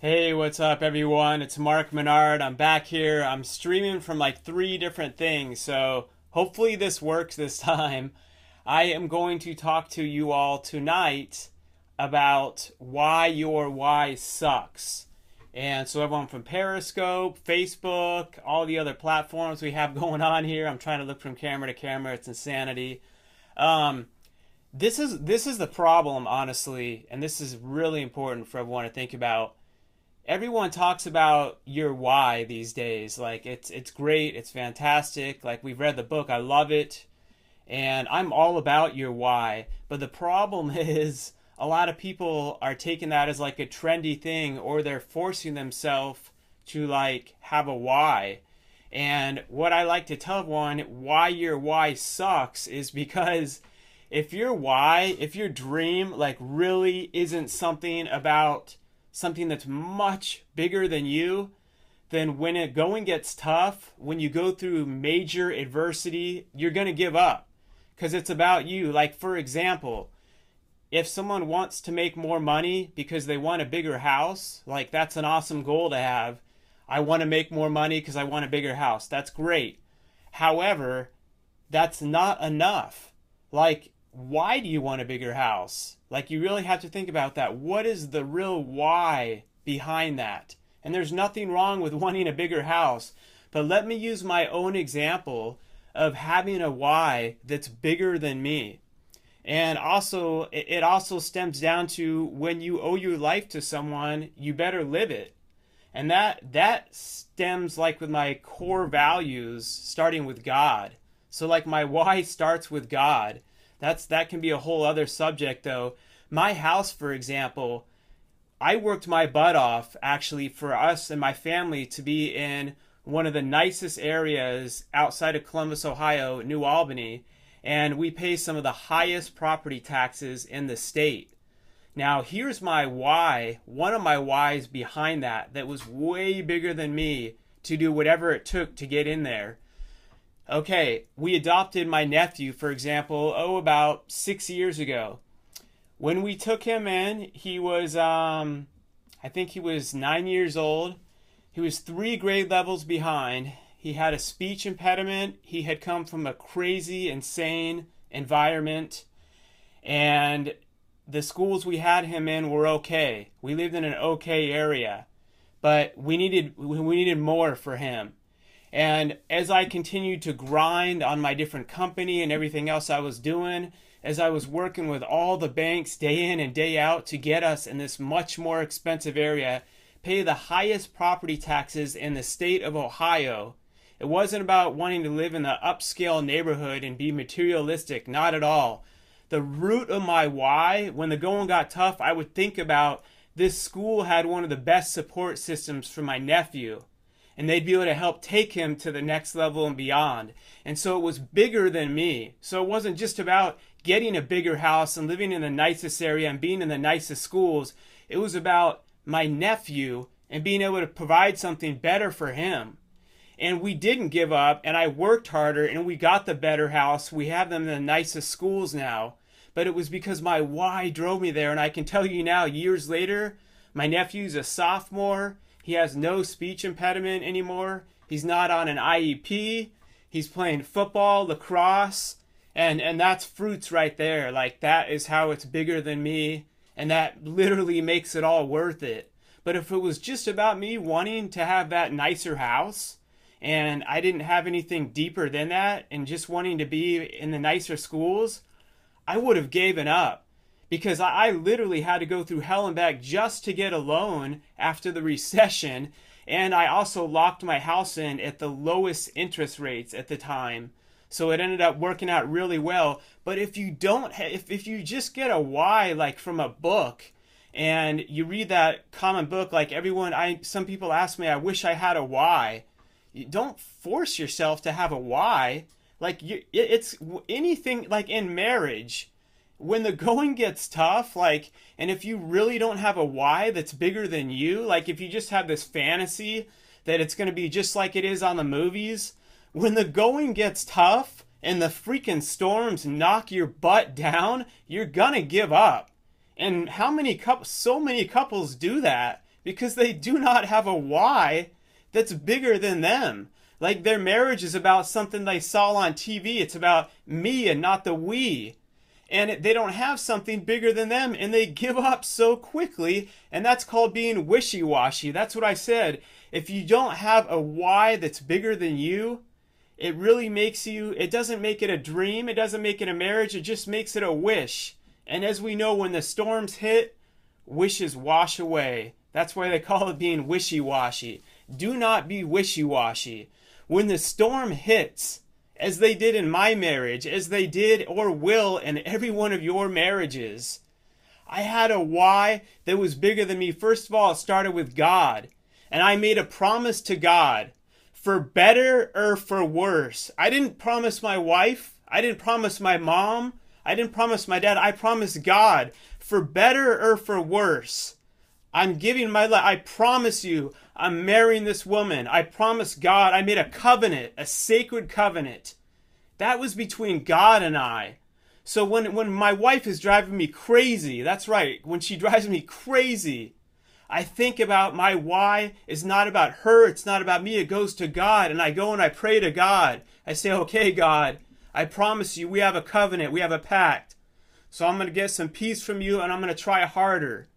Hey, what's up, everyone? It's Mark Minard. I'm back here. I'm streaming from like three different things, so hopefully this works this time. I am going to talk to you all tonight about why your why sucks. And so, everyone from Periscope, Facebook, all the other platforms we have going on here, I'm trying to look from camera to camera. It's insanity. Um, this is the problem, honestly, and this is really important for everyone to think about. Everyone talks about your why these days. Like it's great, it's fantastic. Like we've read the book, I love it, and I'm all about your why. But the problem is a lot of people are taking that as like a trendy thing, or they're forcing themselves to like have a why. And what I like to tell everyone why your why sucks is because if your dream like really isn't something about something that's much bigger than you, then when it going gets tough, when you go through major adversity, you're going to give up because it's about you. Like, for example, if someone wants to make more money because they want a bigger house, like that's an awesome goal to have. I want to make more money because I want a bigger house. That's great. However, that's not enough. Like, why do you want a bigger house? Like, you really have to think about that. What is the real why behind that? And there's nothing wrong with wanting a bigger house. But let me use my own example of having a why that's bigger than me. And also, it also stems down to when you owe your life to someone, you better live it. And that stems like with my core values, starting with God. So like my why starts with God. That can be a whole other subject though. My house, for example, I worked my butt off actually for us and my family to be in one of the nicest areas outside of Columbus, Ohio, New Albany, and we pay some of the highest property taxes in the state. Now, here's my why, one of my whys behind that was way bigger than me to do whatever it took to get in there. Okay, we adopted my nephew, for example, about 6 years ago. When we took him in, he was, I think he was 9 years old. He was 3 grade levels behind. He had a speech impediment. He had come from a crazy, insane environment. And the schools we had him in were okay. We lived in an okay area. But we needed more for him. And as I continued to grind on my different company and everything else I was doing, as I was working with all the banks day in and day out to get us in this much more expensive area, pay the highest property taxes in the state of Ohio, it wasn't about wanting to live in the upscale neighborhood and be materialistic, not at all. The root of my why, when the going got tough, I would think about this school had one of the best support systems for my nephew. And they'd be able to help take him to the next level and beyond. And so it was bigger than me. So it wasn't just about getting a bigger house and living in the nicest area and being in the nicest schools. It was about my nephew and being able to provide something better for him. And we didn't give up, and I worked harder, and we got the better house. We have them in the nicest schools now. But it was because my why drove me there. And I can tell you now, years later, my nephew's a sophomore. He has no speech impediment anymore. He's not on an IEP. He's playing football, lacrosse, and that's fruits right there. Like, that is how it's bigger than me, and that literally makes it all worth it. But if it was just about me wanting to have that nicer house, and I didn't have anything deeper than that, and just wanting to be in the nicer schools, I would have given up. Because I literally had to go through hell and back just to get a loan after the recession. And I also locked my house in at the lowest interest rates at the time. So it ended up working out really well. But if you don't, if you just get a why, like from a book, and you read that common book, like some people ask me, I wish I had a why. You don't force yourself to have a why. Like it's anything, like in marriage. When the going gets tough, like, and if you really don't have a why that's bigger than you, like if you just have this fantasy that it's going to be just like it is on the movies, when the going gets tough and the freaking storms knock your butt down, you're going to give up. And so many couples do that. because they do not have a why that's bigger than them. Like their marriage is about something they saw on TV. It's about me and not the we. And they don't have something bigger than them, and they give up so quickly, and that's called being wishy-washy. That's what I said. If you don't have a why that's bigger than you, it really makes you, it doesn't make it a dream, it doesn't make it a marriage, it just makes it a wish. And as we know, when the storms hit, wishes wash away. That's why they call it being wishy-washy. Do not be wishy-washy. When the storm hits, as they did in my marriage, as they did or will in every one of your marriages, I had a why that was bigger than me. First of all, it started with God. And I made a promise to God, for better or for worse. I didn't promise my wife. I didn't promise my mom. I didn't promise my dad. I promised God, for better or for worse. I'm giving my life. I promise you, I'm marrying this woman. I promised God. I made a covenant, a sacred covenant. That was between God and I. So when my wife is driving me crazy, that's right, when she drives me crazy, I think about my why is not about her. It's not about me. It goes to God. And I go and I pray to God. I say, okay, God, I promise you, we have a covenant. We have a pact. So I'm going to get some peace from you, and I'm going to try harder.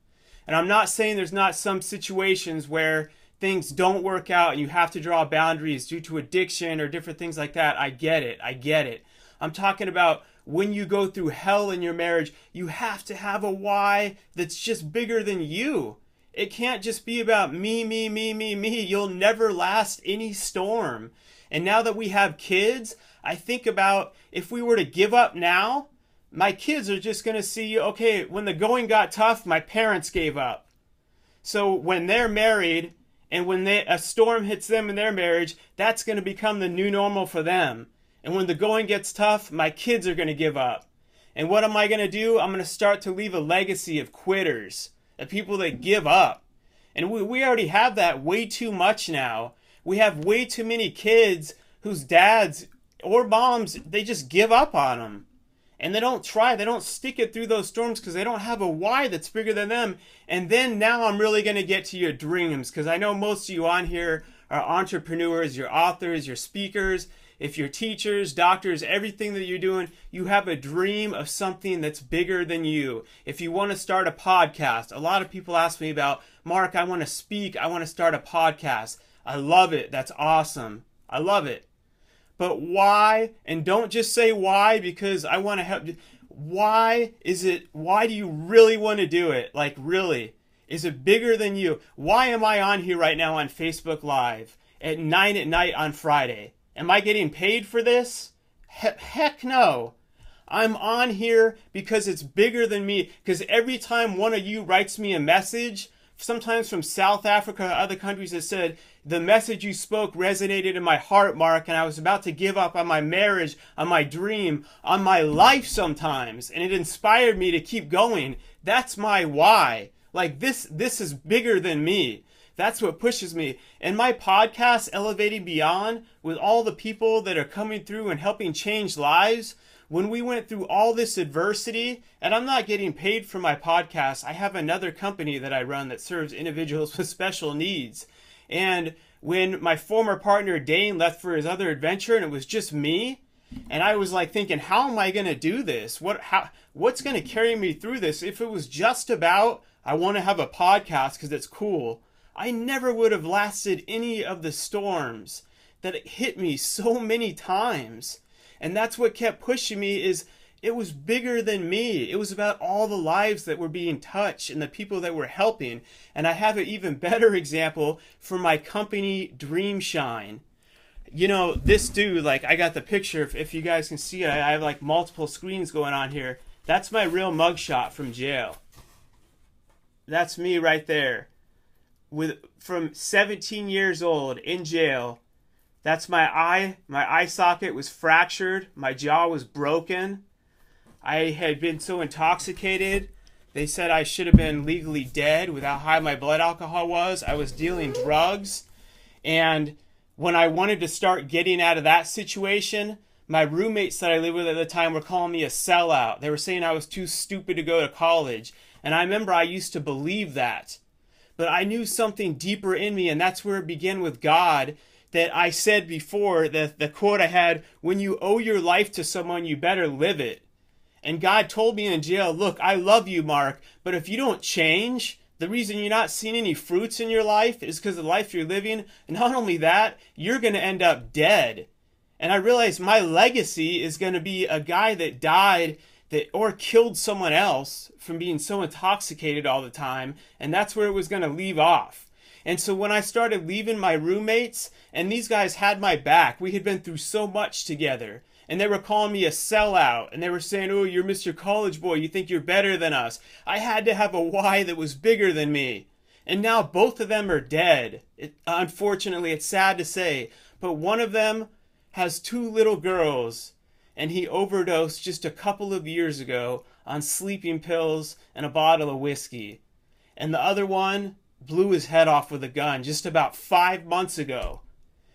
And I'm not saying there's not some situations where things don't work out and you have to draw boundaries due to addiction or different things like that. I get it. I get it. I'm talking about when you go through hell in your marriage, you have to have a why that's just bigger than you. It can't just be about me, me, me, me, me. You'll never last any storm. And now that we have kids, I think about if we were to give up now, my kids are just going to see, okay, when the going got tough, my parents gave up. So when they're married and when a storm hits them in their marriage, that's going to become the new normal for them. And when the going gets tough, my kids are going to give up. And what am I going to do? I'm going to start to leave a legacy of quitters, of people that give up. And we already have that way too much now. We have way too many kids whose dads or moms, they just give up on them. And they don't try, they don't stick it through those storms because they don't have a why that's bigger than them. And then now I'm really going to get to your dreams, because I know most of you on here are entrepreneurs, you're authors, you're speakers. If you're teachers, doctors, everything that you're doing, you have a dream of something that's bigger than you. If you want to start a podcast, a lot of people ask me about, Mark, I want to speak, I want to start a podcast. I love it. That's awesome. I love it. But why? And don't just say why because I want to help. Why is it? Why do you really want to do it? Like really? Is it bigger than you? Why am I on here right now on Facebook Live at 9 at night on Friday? Am I getting paid for this? Heck no. I'm on here because it's bigger than me. Because every time one of you writes me a message, sometimes from South Africa or other countries, that said, the message you spoke resonated in my heart, Mark, and I was about to give up on my marriage, on my dream, on my life sometimes, and it inspired me to keep going. That's my why. Like this is bigger than me. That's what pushes me. And my podcast, Elevating Beyond, with all the people that are coming through and helping change lives, when we went through all this adversity, and I'm not getting paid for my podcast, I have another company that I run that serves individuals with special needs. And when my former partner Dane left for his other adventure and it was just me, and I was like thinking, how am I going to do this? What's going to carry me through this? If it was just about, I want to have a podcast because it's cool, I never would have lasted any of the storms that hit me so many times. And that's what kept pushing me, is it was bigger than me. It was about all the lives that were being touched and the people that were helping. And I have an even better example for my company, Dreamshine. You know, this dude, like I got the picture, if you guys can see it, I have like multiple screens going on here. That's my real mugshot from jail. That's me right there. From 17 years old in jail. That's my eye. My eye socket was fractured. My jaw was broken. I had been so intoxicated. They said I should have been legally dead with how high my blood alcohol was. I was dealing drugs. And when I wanted to start getting out of that situation, my roommates that I lived with at the time were calling me a sellout. They were saying I was too stupid to go to college. And I remember I used to believe that. but I knew something deeper in me, and that's where it began with God. That I said before, the quote I had, when you owe your life to someone, you better live it. And God told me in jail, look, I love you, Mark, but if you don't change, the reason you're not seeing any fruits in your life is because of the life you're living. And not only that, you're going to end up dead. And I realized my legacy is going to be a guy that died or killed someone else from being so intoxicated all the time. And that's where it was going to leave off. And so when I started leaving my roommates, and these guys had my back, we had been through so much together. And they were calling me a sellout. And they were saying, oh, you're Mr. College Boy. You think you're better than us. I had to have a why that was bigger than me. And now both of them are dead. Unfortunately, it's sad to say. But one of them has 2 little girls. And he overdosed just a couple of years ago on sleeping pills and a bottle of whiskey. And the other one blew his head off with a gun just about 5 months ago.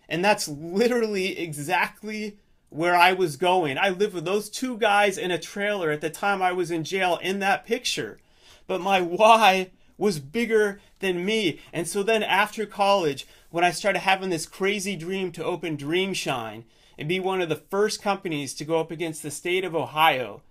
And that's literally exactly where I was going. I lived with those 2 guys in a trailer at the time I was in jail in that picture. But my why was bigger than me. And so then after college, when I started having this crazy dream to open Dreamshine and be one of the first companies to go up against the state of Ohio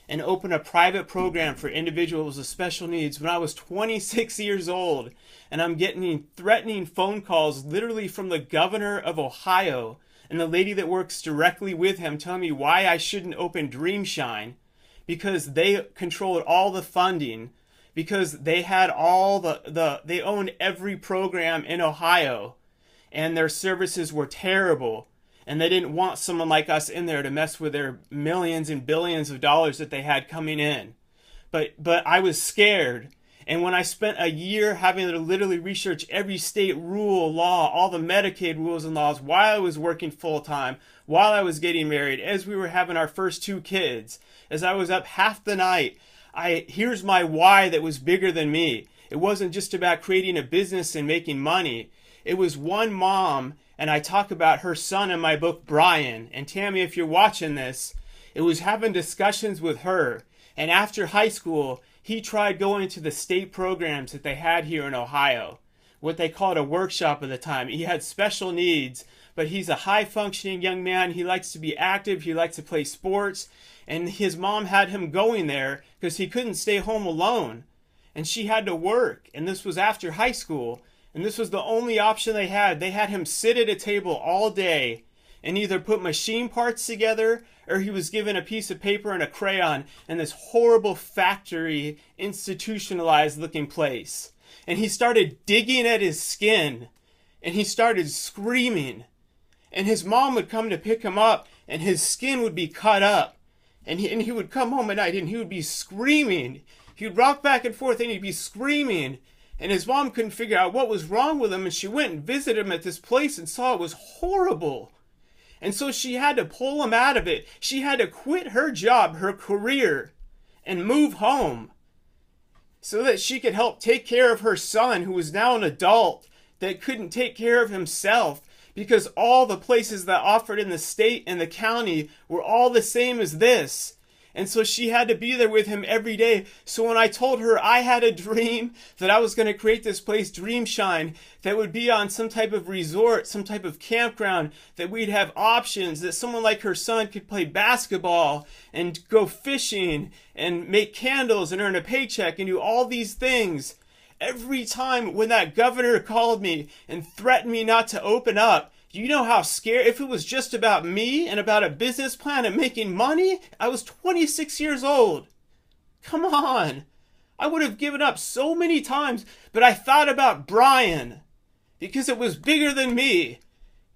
and open a private program for individuals with special needs when I was 26 years old, and I'm getting threatening phone calls literally from the governor of Ohio and the lady that works directly with him telling me why I shouldn't open Dreamshine because they controlled all the funding, because they had all they owned every program in Ohio, and their services were terrible. And they didn't want someone like us in there to mess with their millions and billions of dollars that they had coming in. But I was scared. And when I spent a year having to literally research every state rule, law, all the Medicaid rules and laws while I was working full time, while I was getting married, as we were having our first 2 kids, as I was up half the night, here's my why that was bigger than me. It wasn't just about creating a business and making money. It was one mom. And I talk about her son in my book, Brian. And Tammy, if you're watching this, it was having discussions with her. And after high school, he tried going to the state programs that they had here in Ohio, what they called a workshop at the time. He had special needs, but he's a high-functioning young man. He likes to be active. He likes to play sports. And his mom had him going there because he couldn't stay home alone. And she had to work. And this was after high school. And this was the only option they had. They had him sit at a table all day and either put machine parts together, or he was given a piece of paper and a crayon in this horrible factory, institutionalized looking place. And he started digging at his skin, and he started screaming. And his mom would come to pick him up, and his skin would be cut up. And he would come home at night, and he would be screaming. He would rock back and forth, and he'd be screaming. And his mom couldn't figure out what was wrong with him, and she went and visited him at this place and saw it was horrible. And so she had to pull him out of it. She had to quit her job, her career, and move home so that she could help take care of her son, who was now an adult that couldn't take care of himself because all the places that offered in the state and the county were all the same as this. And so she had to be there with him every day. So when I told her I had a dream that I was going to create this place, Dreamshine, that would be on some type of resort, some type of campground, that we'd have options, that someone like her son could play basketball and go fishing and make candles and earn a paycheck and do all these things. Every time when that governor called me and threatened me not to open up, do you know how scared? If it was just about me and about a business plan and making money, I was 26 years old. Come on. I would have given up so many times, but I thought about Brian because it was bigger than me.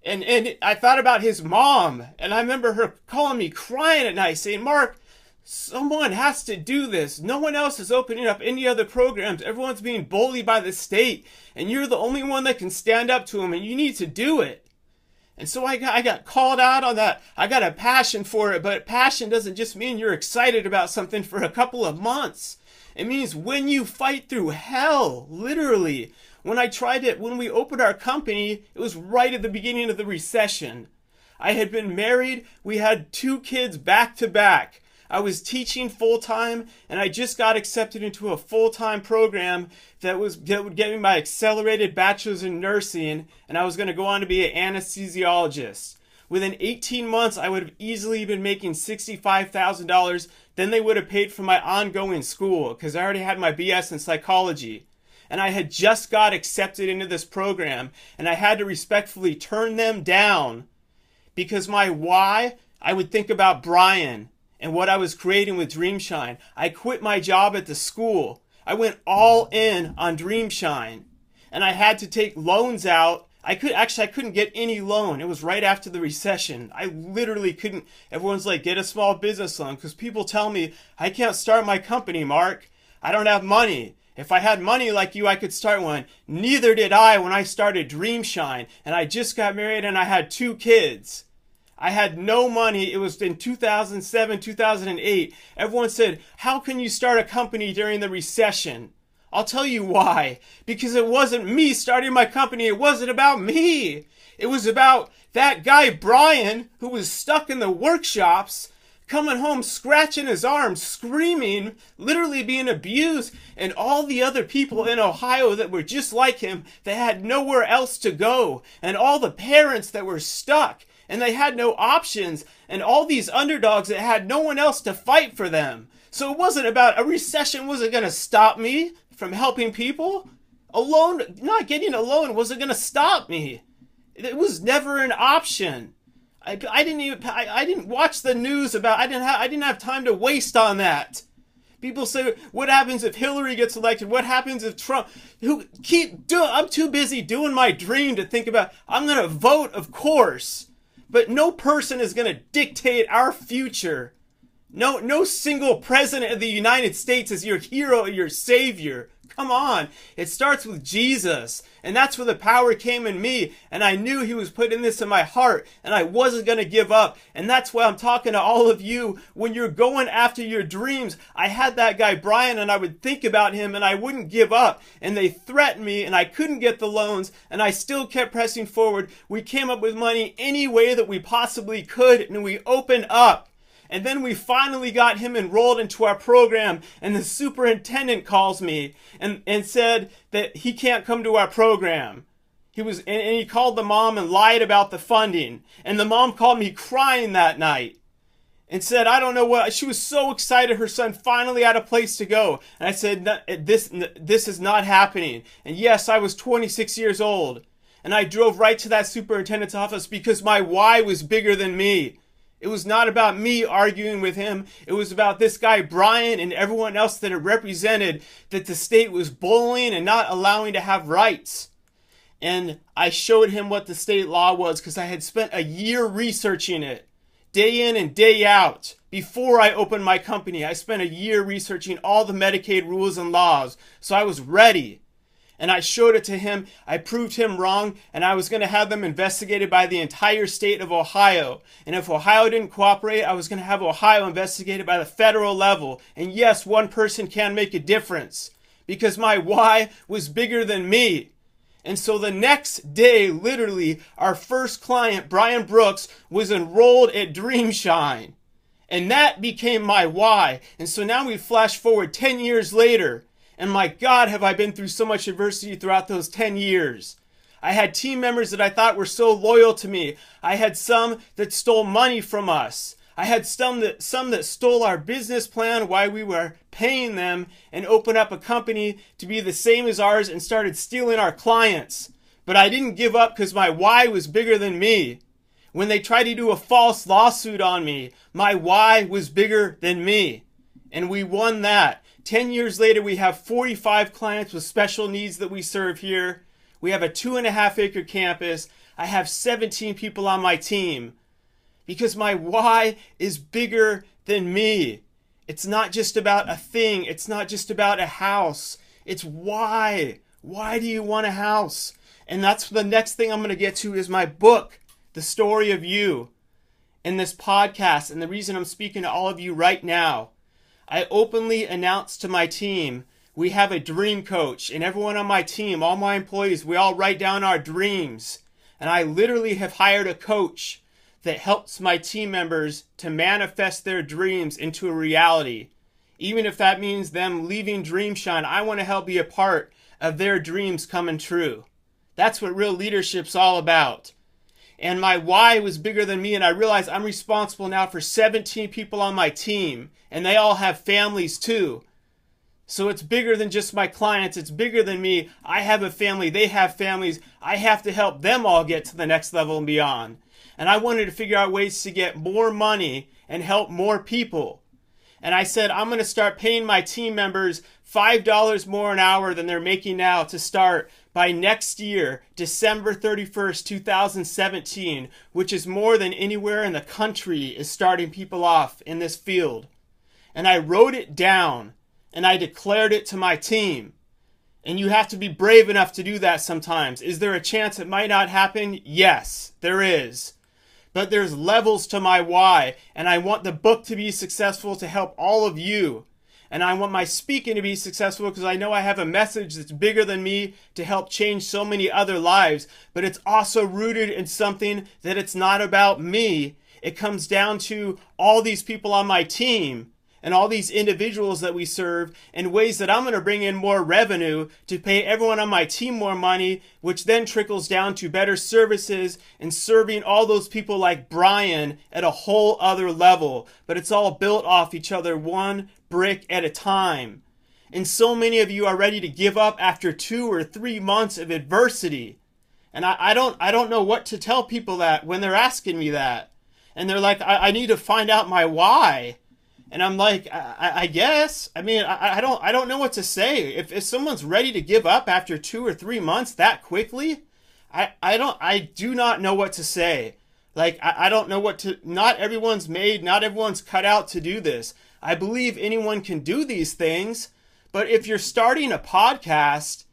And I thought about his mom, and I remember her calling me crying at night saying, Mark, someone has to do this. No one else is opening up any other programs. Everyone's being bullied by the state, and you're the only one that can stand up to them, and you need to do it. And so I got called out on that. I got a passion for it, but passion doesn't just mean you're excited about something for a couple of months. It means when you fight through hell, literally. When we opened our company, it was right at the beginning of the recession. I had been married. We had 2 kids back to back. I was teaching full-time, and I just got accepted into a full-time program that would get me my accelerated bachelor's in nursing, and I was going to go on to be an anesthesiologist. Within 18 months, I would have easily been making $65,000. Then they would have paid for my ongoing school because I already had my BS in psychology. And I had just got accepted into this program, and I had to respectfully turn them down because my why, I would think about Brian and what I was creating with Dreamshine. I quit my job at the school. I went all in on Dreamshine, and I had to take loans out. I couldn't get any loan. It was right after the recession. I literally couldn't. Everyone's like, get a small business loan, because people tell me I can't start my company, Mark. I don't have money. If I had money like you, I could start one. Neither did I when I started Dreamshine, and I just got married and I had 2 kids. I had no money. It was in 2007, 2008. Everyone said, how can you start a company during the recession? I'll tell you why. Because it wasn't me starting my company. It wasn't about me. It was about that guy, Brian, who was stuck in the workshops, coming home, scratching his arms, screaming, literally being abused, and all the other people in Ohio that were just like him, that had nowhere else to go, and all the parents that were stuck, and they had no options, and all these underdogs that had no one else to fight for them. So it wasn't about a recession wasn't going to stop me from helping people. A loan, not getting a loan wasn't going to stop me. It was never an option. I didn't watch the news about, I didn't have time to waste on that. People say, what happens if Hillary gets elected? What happens if Trump? I'm too busy doing my dream to think about, I'm going to vote, of course. But no person is going to dictate our future. No single president of the United States is your hero or your savior. Come on. It starts with Jesus. And that's where the power came in me. And I knew he was putting this in my heart. And I wasn't going to give up. And that's why I'm talking to all of you. When you're going after your dreams, I had that guy Brian, and I would think about him, and I wouldn't give up. And they threatened me, and I couldn't get the loans, and I still kept pressing forward. We came up with money any way that we possibly could, and we opened up. And then we finally got him enrolled into our program, and the superintendent calls me and said that he can't come to our program. And he called the mom and lied about the funding. And the mom called me crying that night and said, I don't know what, she was so excited her son finally had a place to go. And I said, this is not happening. And yes, I was 26 years old. And I drove right to that superintendent's office because my why was bigger than me. It was not about me arguing with him. It was about this guy, Brian, and everyone else that it represented, that the state was bullying and not allowing to have rights. And I showed him what the state law was because I had spent a year researching it, day in and day out. Before I opened my company, I spent a year researching all the Medicaid rules and laws. So I was ready. And I showed it to him. I proved him wrong, and I was going to have them investigated by the entire state of Ohio. And if Ohio didn't cooperate, I was going to have Ohio investigated by the federal level. And yes, one person can make a difference because my why was bigger than me. And so the next day, literally, our first client, Brian Brooks, was enrolled at Dreamshine. And that became my why. And so now we flash forward 10 years later. And my God, have I been through so much adversity throughout those 10 years. I had team members that I thought were so loyal to me. I had some that stole money from us. I had some that stole our business plan while we were paying them and opened up a company to be the same as ours and started stealing our clients. But I didn't give up because my why was bigger than me. When they tried to do a false lawsuit on me, my why was bigger than me. And we won that. 10 years later, we have 45 clients with special needs that we serve here. We have a 2.5-acre campus. I have 17 people on my team because my why is bigger than me. It's not just about a thing. It's not just about a house. It's why. Why do you want a house? And that's the next thing I'm going to get to is my book, The Story of You, and this podcast. And the reason I'm speaking to all of you right now, I openly announced to my team, we have a dream coach, and everyone on my team, all my employees, we all write down our dreams. And I literally have hired a coach that helps my team members to manifest their dreams into a reality. Even if that means them leaving Dreamshine, I want to help be a part of their dreams coming true. That's what real leadership's all about. And my why was bigger than me, and I realized I'm responsible now for 17 people on my team, and they all have families too. So it's bigger than just my clients. It's bigger than me. I have a family. They have families. I have to help them all get to the next level and beyond. And I wanted to figure out ways to get more money and help more people. And I said, I'm going to start paying my team members $5 more an hour than they're making now to start by next year, December 31st, 2017, which is more than anywhere in the country is starting people off in this field. And I wrote it down and I declared it to my team. And you have to be brave enough to do that sometimes. Is there a chance it might not happen? Yes, there is. But there's levels to my why, and I want the book to be successful to help all of you. And I want my speaking to be successful because I know I have a message that's bigger than me to help change so many other lives. But it's also rooted in something that it's not about me. It comes down to all these people on my team and all these individuals that we serve in ways that I'm going to bring in more revenue to pay everyone on my team more money, which then trickles down to better services and serving all those people like Brian at a whole other level. But it's all built off each other one brick at a time. And so many of you are ready to give up after 2 or 3 months of adversity. And I don't know what to tell people that when they're asking me that. And they're like, I need to find out my why. And I'm like, I guess. I mean, I don't know what to say. If someone's ready to give up after 2 or 3 months that quickly, I do not know what to say. Like, I don't know what to, not everyone's made, not everyone's cut out to do this. I believe anyone can do these things, but if you're starting a podcast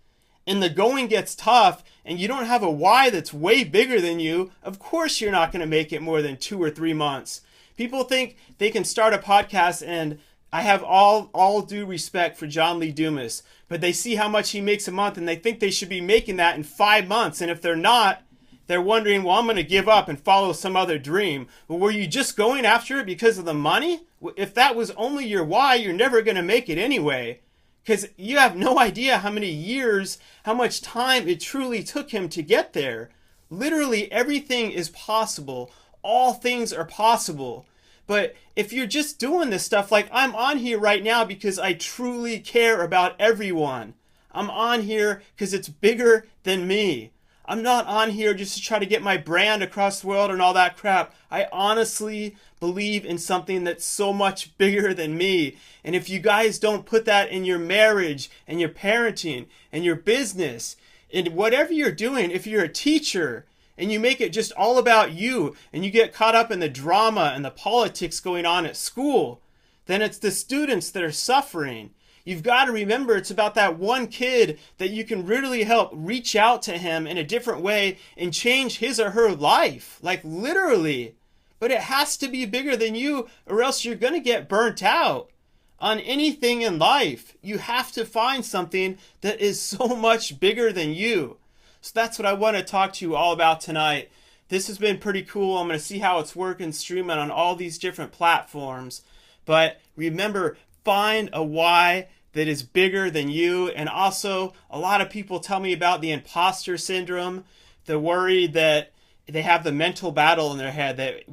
and the going gets tough and you don't have a why that's way bigger than you, of course you're not going to make it more than 2 or 3 months. People think they can start a podcast, and I have all due respect for John Lee Dumas, but they see how much he makes a month and they think they should be making that in 5 months. And if they're not, they're wondering, well, I'm going to give up and follow some other dream. Well, were you just going after it because of the money? If that was only your why, you're never going to make it anyway, because you have no idea how many years, how much time it truly took him to get there. Literally everything is possible. All things are possible. But if you're just doing this stuff, like I'm on here right now because I truly care about everyone. I'm on here because it's bigger than me. I'm not on here just to try to get my brand across the world and all that crap. I honestly believe in something that's so much bigger than me. And if you guys don't put that in your marriage and your parenting and your business and whatever you're doing, if you're a teacher, and you make it just all about you, and you get caught up in the drama and the politics going on at school, then it's the students that are suffering. You've got to remember it's about that one kid that you can really help reach out to him in a different way and change his or her life, like literally. But it has to be bigger than you, or else you're going to get burnt out. On anything in life, you have to find something that is so much bigger than you. So that's what I want to talk to you all about tonight. This has been pretty cool. I'm going to see how it's working, streaming on all these different platforms. But remember, find a why that is bigger than you. And also, a lot of people tell me about the imposter syndrome, the worry that they have the mental battle in their head that,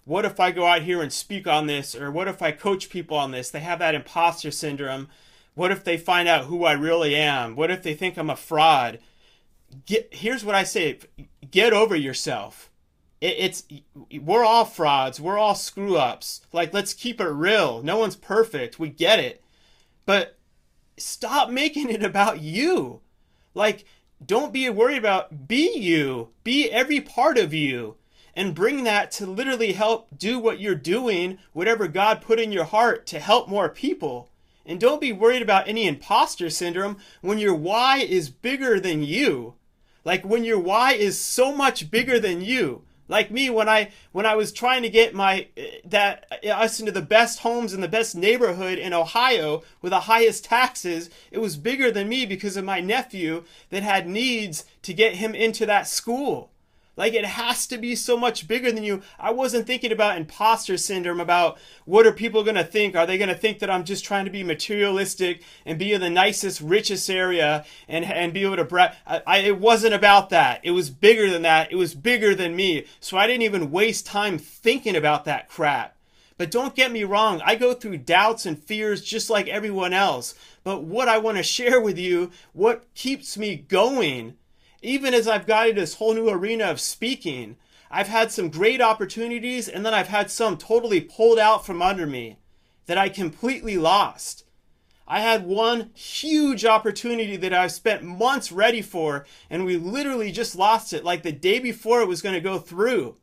what if I go out here and speak on this? Or what if I coach people on this? They have that imposter syndrome. What if they find out who I really am? What if they think I'm a fraud? Here's what I say, get over yourself. We're all frauds. We're all screw ups. Like, let's keep it real. No one's perfect. We get it. But stop making it about you. Like, don't be worried about, be you. Be every part of you. And bring that to literally help do what you're doing, whatever God put in your heart to help more people. And don't be worried about any imposter syndrome when your why is bigger than you. Like when your why is so much bigger than you. Like me, when I was trying to get us into the best homes in the best neighborhood in Ohio with the highest taxes, it was bigger than me because of my nephew that had needs to get him into that school. Like, it has to be so much bigger than you. I wasn't thinking about imposter syndrome, about what are people going to think? Are they going to think that I'm just trying to be materialistic and be in the nicest, richest area and be able to brag? It wasn't about that. It was bigger than that. It was bigger than me. So I didn't even waste time thinking about that crap. But don't get me wrong, I go through doubts and fears just like everyone else. But what I want to share with you, what keeps me going, even as I've got into this whole new arena of speaking, I've had some great opportunities, and then I've had some totally pulled out from under me that I completely lost. I had one huge opportunity that I spent months ready for, and we literally just lost it like the day before it was going to go through.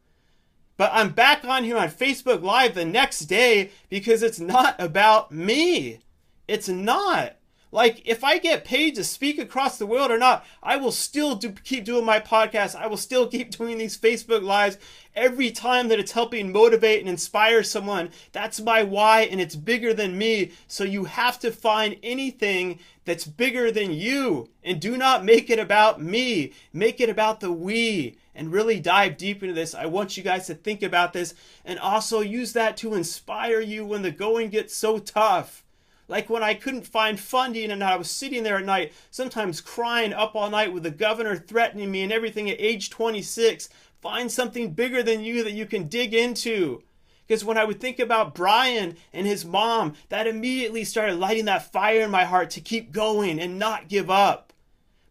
But I'm back on here on Facebook Live the next day because it's not about me. It's not. Like, if I get paid to speak across the world or not, I will still keep doing my podcast. I will still keep doing these Facebook Lives every time that it's helping motivate and inspire someone. That's my why, and it's bigger than me. So you have to find anything that's bigger than you. And do not make it about me. Make it about the we. And really dive deep into this. I want you guys to think about this and also use that to inspire you when the going gets so tough. Like when I couldn't find funding and I was sitting there at night, sometimes crying up all night with the governor threatening me and everything at age 26. Find something bigger than you that you can dig into. Because when I would think about Brian and his mom, that immediately started lighting that fire in my heart to keep going and not give up.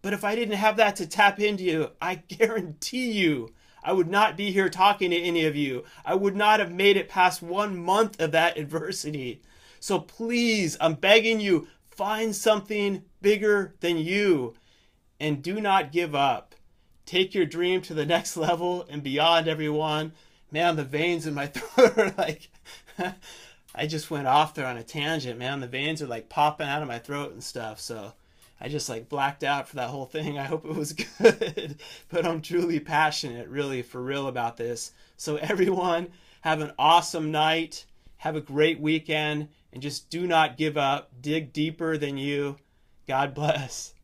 But if I didn't have that to tap into, I guarantee you, I would not be here talking to any of you. I would not have made it past 1 month of that adversity. So please, I'm begging you, find something bigger than you and do not give up. Take your dream to the next level and beyond, everyone. Man, the veins in my throat are like, I just went off there on a tangent, man. The veins are like popping out of my throat and stuff. So I just like blacked out for that whole thing. I hope it was good, but I'm truly passionate, really for real about this. So everyone, have an awesome night. Have a great weekend. And just do not give up. Dig deeper than you. God bless.